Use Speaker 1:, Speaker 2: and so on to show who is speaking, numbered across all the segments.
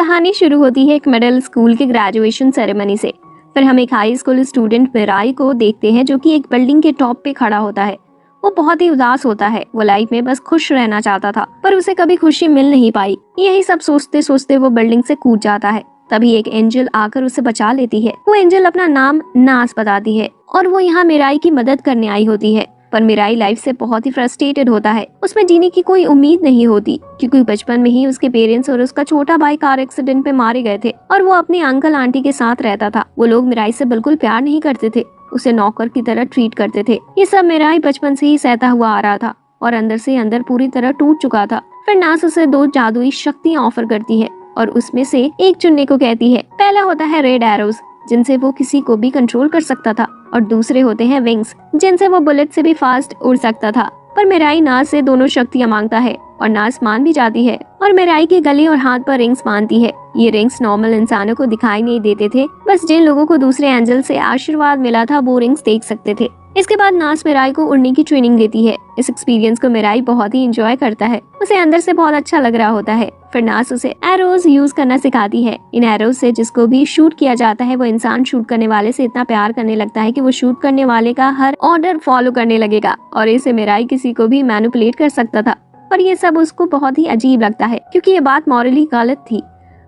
Speaker 1: कहानी शुरू होती है एक मिडिल स्कूल के ग्रेजुएशन सेरेमनी से। फिर हम एक हाई स्कूल स्टूडेंट मिराई को देखते हैं जो कि एक बिल्डिंग के टॉप पे खड़ा होता है। वो बहुत ही उदास होता है। वो लाइफ में बस खुश रहना चाहता था पर उसे कभी खुशी मिल नहीं पाई। यही सब सोचते सोचते वो बिल्डिंग से कूद जाता है। तभी एक एंजल आकर उसे बचा लेती है। वो एंजल अपना नाम नास बताती है और वो यहाँ मिराई की मदद करने आई होती है। पर मिराई लाइफ से बहुत ही फ्रस्ट्रेटेड होता है। उसमें जीने की कोई उम्मीद नहीं होती क्योंकि बचपन में ही उसके पेरेंट्स और उसका छोटा भाई कार एक्सीडेंट में मारे गए थे और वो अपने अंकल आंटी के साथ रहता था। वो लोग मिराई से बिल्कुल प्यार नहीं करते थे, उसे नौकर की तरह ट्रीट करते थे। ये सब मिराई बचपन से ही सहता हुआ आ रहा था और अंदर से अंदर पूरी तरह टूट चुका था। फिर नास उसे 2 जादुई शक्तियाँ ऑफर करती है और उसमें से एक चुनने को कहती है। पहला होता है रेड एरोज, जिनसे वो किसी को भी कंट्रोल कर सकता था, और दूसरे होते हैं विंग्स, जिनसे वो बुलेट से भी फास्ट उड़ सकता था। पर मिराई नास से दोनों शक्तियाँ मांगता है और नास मान भी जाती है और मिराई के गले और हाथ पर रिंग्स बांधती है। ये रिंग्स नॉर्मल इंसानों को दिखाई नहीं देते थे, बस जिन लोगों को दूसरे एंजल से आशीर्वाद मिला था वो रिंग्स देख सकते थे। इसके बाद नास मिराई को उड़ने की ट्रेनिंग देती है। इस एक्सपीरियंस को मिराई बहुत ही एंजॉय करता है, उसे अंदर से बहुत अच्छा लग रहा होता है। फिर नास उसे एरोज यूज करना सिखाती है। इन एरोज से जिसको भी शूट किया जाता है वो इंसान शूट करने वाले से इतना प्यार करने लगता है कि वो शूट करने वाले का हर ऑर्डर फॉलो करने लगेगा। और इसे मिराई किसी को भी मैनिपुलेट कर सकता था, पर ये सब उसको बहुत ही अजीब लगता है क्योंकि ये बात मॉरली गलत थी।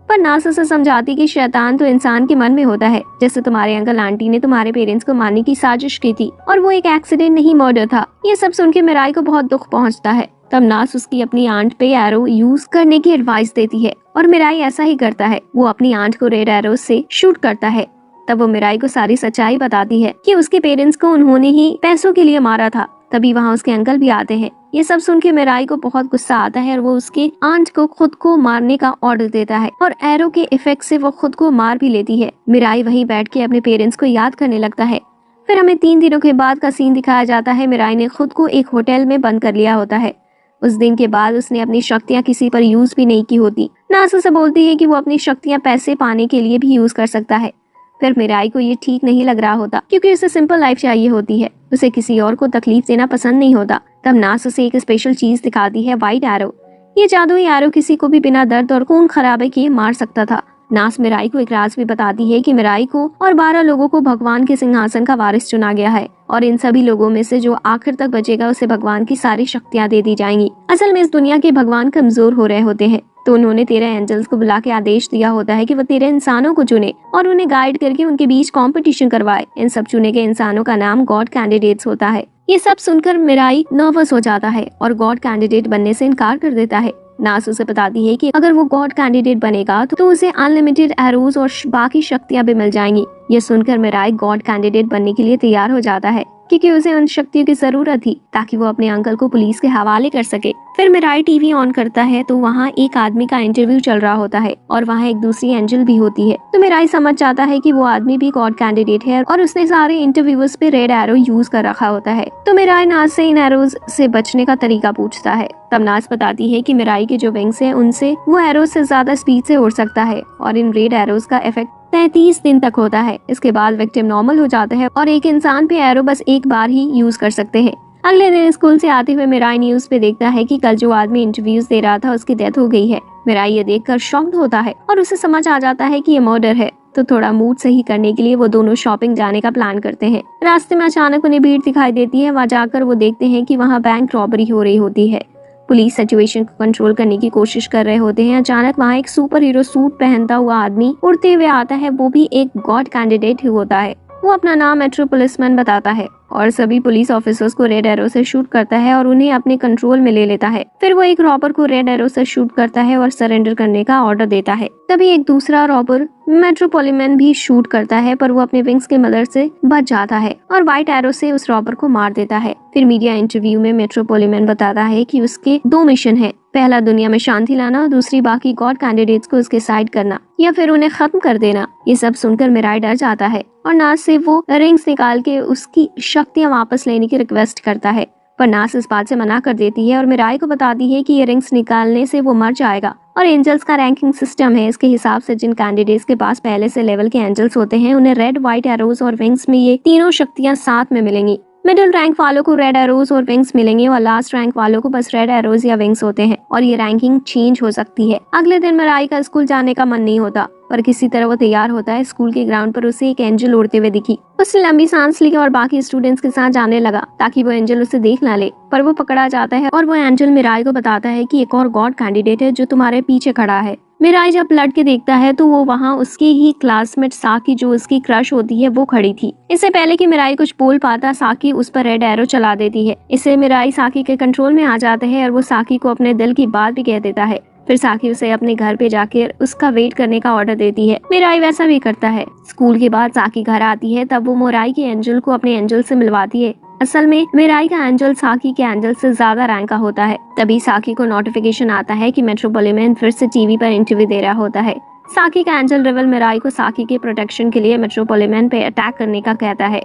Speaker 1: पर नास उसे समझाती कि शैतान तो इंसान के मन में होता है। जैसे तुम्हारे अंकल आंटी ने तुम्हारे पेरेंट्स को मारने की साजिश की थी और वो एक एक्सीडेंट नहीं मर्डर था। ये सब सुन के मिराई को बहुत दुख पहुंचता है। तब नास उसकी अपनी आंट पे एरो यूज करने की एडवाइस देती है और मिराई ऐसा ही करता है। वो अपनी आंट को रेड एरो से शूट करता है। तब वो मिराई को सारी सच्चाई बताती है कि उसके पेरेंट्स को उन्होंने ही पैसों के लिए मारा था। तभी वहाँ उसके अंकल भी आते हैं। ये सब सुन के मिराई को बहुत गुस्सा आता है और वो उसके आंट को खुद को मारने का ऑर्डर देता है और एरो के इफेक्ट से वो खुद को मार भी लेती है। मिराई वहीं बैठ के अपने पेरेंट्स को याद करने लगता है। फिर हमें 3 दिनों के बाद का सीन दिखाया जाता है। मिराई ने खुद को एक होटल में बंद कर लिया होता है। उस दिन के बाद उसने अपनी शक्तियाँ किसी पर यूज भी नहीं की होती। नास उसे बोलती है कि वो अपनी शक्तियाँ पैसे पाने के लिए भी यूज कर सकता है। फिर मिराई को ये ठीक नहीं लग रहा होता क्योंकि उसे सिंपल लाइफ चाहिए होती है, उसे किसी और को तकलीफ देना पसंद नहीं होता। तब नास उसे एक स्पेशल चीज दिखाती है, व्हाइट एरो। ये जादुई एरो किसी को भी बिना दर्द और खून खराबे किए मार सकता था। नास मिराई को एक राज भी बताती है कि मिराई को और 12 लोगों को भगवान के सिंहासन का वारिस चुना गया है और इन सभी लोगों में से जो आखिर तक बचेगा उसे भगवान की सारी शक्तियाँ दे दी जाएंगी। असल में इस दुनिया के भगवान कमजोर हो रहे होते हैं, तो उन्होंने 13 एंजल्स को बुला के आदेश दिया होता है कि वो 13 इंसानों को चुने और उन्हें गाइड करके उनके बीच कंपटीशन करवाए। इन सब चुने गए इंसानों का नाम गॉड कैंडिडेट्स होता है। ये सब सुनकर मिराई नर्वस हो जाता है और गॉड कैंडिडेट बनने से इनकार कर देता है। नास उसे बताती है कि अगर वो गॉड कैंडिडेट बनेगा तो उसे अनलिमिटेड एरोज और बाकी शक्तियां भी मिल जाएंगी। ये सुनकर मिराई गॉड कैंडिडेट बनने के लिए तैयार हो जाता है क्योंकि उसे उन शक्तियों की जरूरत थी ताकि वो अपने अंकल को पुलिस के हवाले कर सके। फिर मिराई टीवी ऑन करता है तो वहाँ एक आदमी का इंटरव्यू चल रहा होता है और वहाँ एक दूसरी एंजल भी होती है। तो मिराई समझ जाता है कि वो आदमी भी गॉड कैंडिडेट है और उसने सारे इंटरव्यूअर्स पे रेड एरो यूज कर रखा होता है। तो मिराई नास से इन एरोज से बचने का तरीका पूछता है। तब नास बताती है कि मिराई के जो विंग्स हैं उनसे वो एरोज से ज्यादा स्पीड से उड़ सकता है और इन रेड एरोज का इफेक्ट 33 दिन तक होता है। इसके बाद विक्टिम नॉर्मल हो जाता है और एक इंसान पे एरो बस एक बार ही यूज कर सकते हैं। अगले दिन स्कूल से आते हुए मिराई न्यूज पे देखता है कि कल जो आदमी इंटरव्यूज दे रहा था उसकी डेथ हो गई है। मिराई ये देखकर शॉक्ड होता है और उसे समझ आ जाता है कि ये मर्डर है। तो थोड़ा मूड सही करने के लिए वो दोनों शॉपिंग जाने का प्लान करते हैं। रास्ते में अचानक उन्हें भीड़ दिखाई देती है। वहाँ जाकर वो देखते हैं कि वहाँ बैंक रॉबरी हो रही होती है। पुलिस सिचुएशन को कंट्रोल करने की कोशिश कर रहे होते हैं। अचानक वहाँ एक सुपर हीरो सूट पहनता हुआ आदमी उड़ते हुए आता है। वो भी एक गॉड कैंडिडेट ही होता है। वो अपना नाम मेट्रो पुलिसमैन बताता है और सभी पुलिस ऑफिसर्स को रेड एरो से शूट करता है और उन्हें अपने कंट्रोल में ले लेता है। फिर वो एक रॉबर को रेड एरो से शूट करता है और सरेंडर करने का ऑर्डर देता है। तभी एक दूसरा रॉबर मेट्रोपोलिमैन भी शूट करता है पर वो अपने विंग्स के मदद से बच जाता है और व्हाइट एरो से उस रॉबर को मार देता है। फिर मीडिया इंटरव्यू में मेट्रोपोलिमैन बताता है कि उसके 2 मिशन है, पहला दुनिया में शांति लाना और दूसरी बाकी गॉड कैंडिडेट्स को उसके साइड करना या फिर उन्हें खत्म कर देना। ये सब सुनकर मिराई डर जाता है और नास से वो रिंग्स निकाल के उसकी शक्तियाँ वापस लेने की रिक्वेस्ट करता है, पर नास इस बात से मना कर देती है और मिराई को बताती है कि ये रिंग्स निकालने से वो मर जाएगा और एंजल्स का रैंकिंग सिस्टम है। इसके हिसाब से जिन कैंडिडेट्स के पास पहले से लेवल के एंजल्स होते हैं उन्हें रेड, व्हाइट एरोज और विंग्स में ये तीनों शक्तियां साथ में मिलेंगी। मिडिल रैंक वालों को रेड एरोज और विंग्स मिलेंगे और लास्ट रैंक वालों को बस रेड एरोज या विंग्स होते हैं और ये रैंकिंग चेंज हो सकती है। अगले दिन मिराई का स्कूल जाने का मन नहीं होता, पर किसी तरह वो तैयार होता है। स्कूल के ग्राउंड पर उसे एक एंजल उड़ते हुए दिखी। उसने लंबी सांस ली और बाकी स्टूडेंट्स के साथ जाने लगा ताकि वो एंजल उसे देख ना ले, पर वो पकड़ा जाता है और वो एंजल मिराई को बताता है कि एक और गॉड कैंडिडेट है जो तुम्हारे पीछे खड़ा है। मिराई जब पलट के देखता है तो वो वहाँ उसके ही क्लासमेट साकी, जो उसकी क्रश होती है, वो खड़ी थी। इससे पहले कि मिराई कुछ बोल पाता, साकी उस पर रेड एरो चला देती है। इससे मिराई साकी के कंट्रोल में आ जाते हैं और वो साकी को अपने दिल की बात भी कह देता है। फिर साकी उसे अपने घर पे जाकर उसका वेट करने का ऑर्डर देती है। मिराई वैसा भी करता है। स्कूल के बाद साकी घर आती है, तब वो मिराई के एंजल को अपने एंजल से मिलवाती है। असल में मिराई का एंजल साकी के एंजल से ज्यादा रैंक का होता है। तभी साकी को नोटिफिकेशन आता है कि मेट्रोपोलिटन फिर से टीवी पर इंटरव्यू दे रहा होता है। साकी का एंजल रिवल मिराई को साकी के प्रोटेक्शन के लिए मेट्रोपोलिटन पे अटैक करने का कहता है।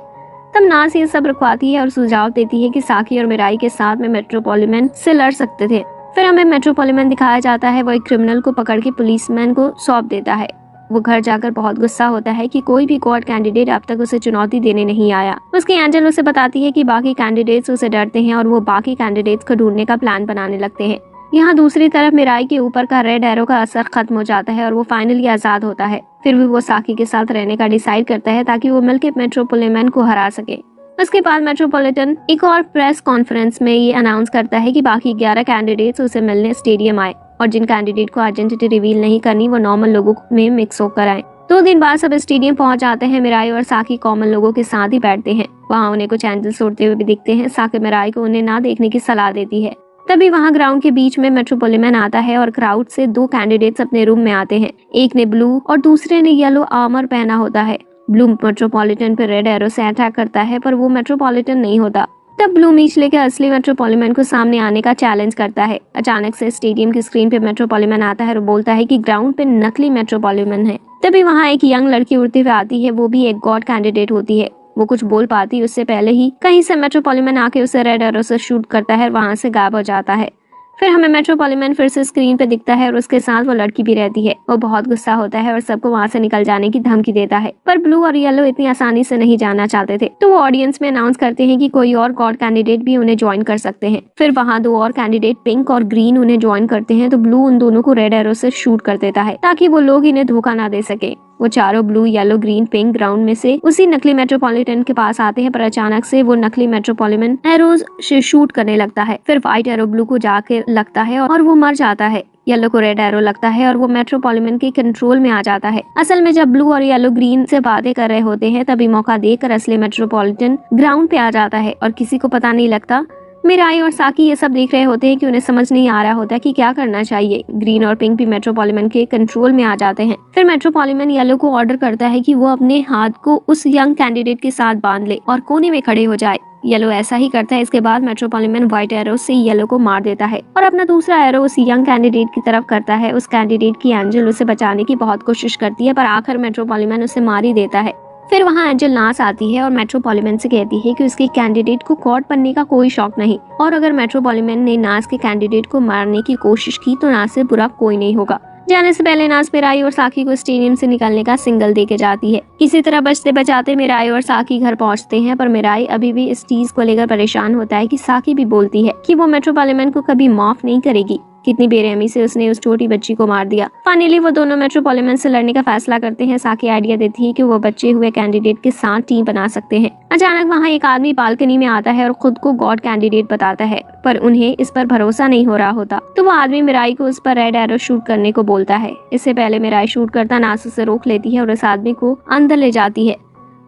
Speaker 1: तब नास ये सब रुकवाती है और सुझाव देती है कि साकी और मिराई के साथ में मेट्रोपोलिटन से लड़ सकते थे। फिर हमें मेट्रोपोलिटन दिखाया जाता है। वो एक क्रिमिनल को पकड़ के पुलिसमैन को सौंप देता है। वो घर जाकर बहुत गुस्सा होता है कि कोई भी गॉड कैंडिडेट अब तक उसे चुनौती देने नहीं आया। उसकी एंजल उसे बताती है कि बाकी कैंडिडेट्स उसे डरते हैं और वो बाकी कैंडिडेट्स को ढूंढने का प्लान बनाने लगते हैं। यहाँ दूसरी तरफ मिराई के ऊपर का रेड एरो का असर खत्म हो जाता है और वो फाइनली आजाद होता है। फिर भी वो साकी के साथ रहने का डिसाइड करता है ताकि वो मिलकर मेट्रोपोलिटन को हरा सके। उसके बाद मेट्रोपोलिटन एक और प्रेस कॉन्फ्रेंस में ये अनाउंस करता है कि बाकी 11 कैंडिडेट्स उसे मिलने स्टेडियम आए और जिन कैंडिडेट को आइडेंटिटी रिवील नहीं करनी वो नॉर्मल लोगों में मिक्स होकर आए। 2 दिन बाद सब स्टेडियम पहुंच जाते हैं। मिराई और साकी कॉमन लोगों के साथ ही बैठते हैं। वहाँ उन्हें कुछ एंजल्स उड़ते हुए भी दिखते हैं। साकी मिराई को उन्हें ना देखने की सलाह देती है। तभी वहाँ ग्राउंड के बीच में मेट्रोपोलिटन आता है और क्राउड से 2 कैंडिडेट्स अपने रूम में आते हैं। एक ने ब्लू और दूसरे ने येलो आर्मर पहना होता है। ब्लू मेट्रोपोलिटन पर रेड एरो से अटैक करता है, पर वो मेट्रोपोलिटन नहीं होता। तब ब्लू मीच लेकर असली मेट्रोपोलिटन को सामने आने का चैलेंज करता है। अचानक से स्टेडियम की स्क्रीन पे मेट्रोपोलिटन आता है और बोलता है कि ग्राउंड पे नकली मेट्रोपोलिटन है। तभी वहाँ एक यंग लड़की उड़ते हुए आती है। वो भी एक गॉड कैंडिडेट होती है। वो कुछ बोल पाती उससे पहले ही कहीं से मेट्रोपोलिटन आके उसे रेड एरो से शूट करता है और वहाँ से गायब हो जाता है। फिर हमें मेट्रोपोलिटन फिर से स्क्रीन पे दिखता है और उसके साथ वो लड़की भी रहती है। वो बहुत गुस्सा होता है और सबको वहाँ से निकल जाने की धमकी देता है, पर ब्लू और येलो इतनी आसानी से नहीं जाना चाहते थे, तो वो ऑडियंस में अनाउंस करते हैं कि कोई और गॉड कैंडिडेट भी उन्हें ज्वाइन कर सकते हैं। फिर वहाँ 2 और कैंडिडेट पिंक और ग्रीन उन्हें ज्वाइन करते हैं, तो ब्लू उन दोनों को रेड एरो से शूट कर देता है ताकि वो लोग इन्हें धोखा ना दे सके। वो चारों blue, yellow, green, pink ground में से उसी नकली मेट्रोपोलिटन के पास आते हैं, पर अचानक से वो नकली मेट्रोपोलिटन एरोज से शूट करने लगता है। फिर व्हाइट एरो ब्लू को जाके लगता है और वो मर जाता है। येलो को रेड एरो लगता है और वो मेट्रोपोलिटन के कंट्रोल में आ जाता है। असल में जब ब्लू और येलो ग्रीन से बातें कर रहे होते हैं, तभी मौका देकर असली मेट्रोपोलिटन ग्राउंड पे आ जाता है और किसी को पता नहीं लगता। मिराई और साकी ये सब देख रहे होते हैं कि उन्हें समझ नहीं आ रहा होता कि क्या करना चाहिए। ग्रीन और पिंक भी मेट्रोपोलिटन के कंट्रोल में आ जाते हैं। फिर मेट्रोपोलिटन येलो को ऑर्डर करता है कि वो अपने हाथ को उस यंग कैंडिडेट के साथ बांध ले और कोने में खड़े हो जाए। येलो ऐसा ही करता है। इसके बाद मेट्रोपोलिटन व्हाइट एरो से येलो को मार देता है और अपना दूसरा एरो उस यंग कैंडिडेट की तरफ करता है। उस कैंडिडेट की एंजल उसे बचाने की बहुत कोशिश करती है, पर आखिर मेट्रोपोलिटन उसे मार ही देता है। फिर वहाँ एंजल नास आती है और मेट्रोपोलिटन से कहती है कि उसके कैंडिडेट को गॉड बनने का कोई शौक नहीं, और अगर मेट्रोपोलिटन ने नास के कैंडिडेट को मारने की कोशिश की तो नास से बुरा कोई नहीं होगा। जाने से पहले नास मिराई और साकी को स्टेडियम से निकलने का सिग्नल देके जाती है। किसी तरह बचते बचाते मिराई और साकी घर पहुंचते हैं, पर मिराई अभी भी इस चीज को लेकर परेशान होता है कि साकी भी बोलती है कि वो मेट्रोपोलिटन को कभी माफ नहीं करेगी। कितनी बेरहमी से उसने उस छोटी बच्ची को मार दिया। फाइनली वो दोनों मेट्रोपोलिटन से लड़ने का फैसला करते हैं। साकी आइडिया देती है कि वो बचे हुए कैंडिडेट के साथ टीम बना सकते हैं। अचानक वहाँ एक आदमी बालकनी में आता है और खुद को गॉड कैंडिडेट बताता है, पर उन्हें इस पर भरोसा नहीं हो रहा होता। तो वो आदमी मिराई को उस पर रेड एरो शूट करने को बोलता है। इससे पहले मिराई शूट करता नास उसे रोक लेती है और उस आदमी को अंदर ले जाती है।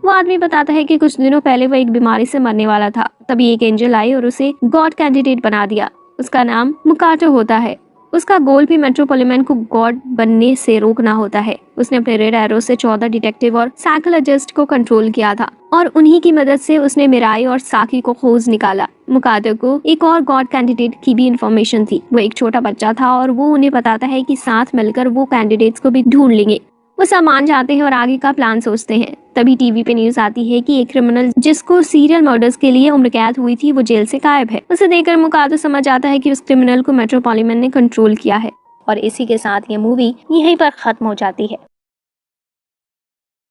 Speaker 1: वो आदमी बताता है कि कुछ दिनों पहले वो एक बीमारी से मरने वाला था। तभी एक एंजल आई और उसे गॉड कैंडिडेट बना दिया। उसका नाम मुकाटो होता है। उसका गोल भी मेट्रोपोलिटन को गॉड बनने से रोकना होता है। उसने अपने रेड एरो से 14 डिटेक्टिव और साइकोलॉजिस्ट को कंट्रोल किया था और उन्हीं की मदद से उसने मिराई और साकी को खोज निकाला। मुकाटो को एक और गॉड कैंडिडेट की भी इंफॉर्मेशन थी। वो एक छोटा बच्चा था और वो उन्हें बताता है कि साथ मिलकर वो कैंडिडेट्स को भी ढूंढ लेंगे। वो सब मान जाते हैं और आगे का प्लान सोचते हैं। तभी टीवी पे न्यूज आती है कि एक क्रिमिनल जिसको सीरियल मर्डर्स के लिए उम्र कैद हुई थी वो जेल से गायब है। उसे देखकर मुकाटो समझ जाता है कि उस क्रिमिनल को मेट्रोपोलिटन ने कंट्रोल किया है। और इसी के साथ ये मूवी यहीं पर खत्म हो जाती है।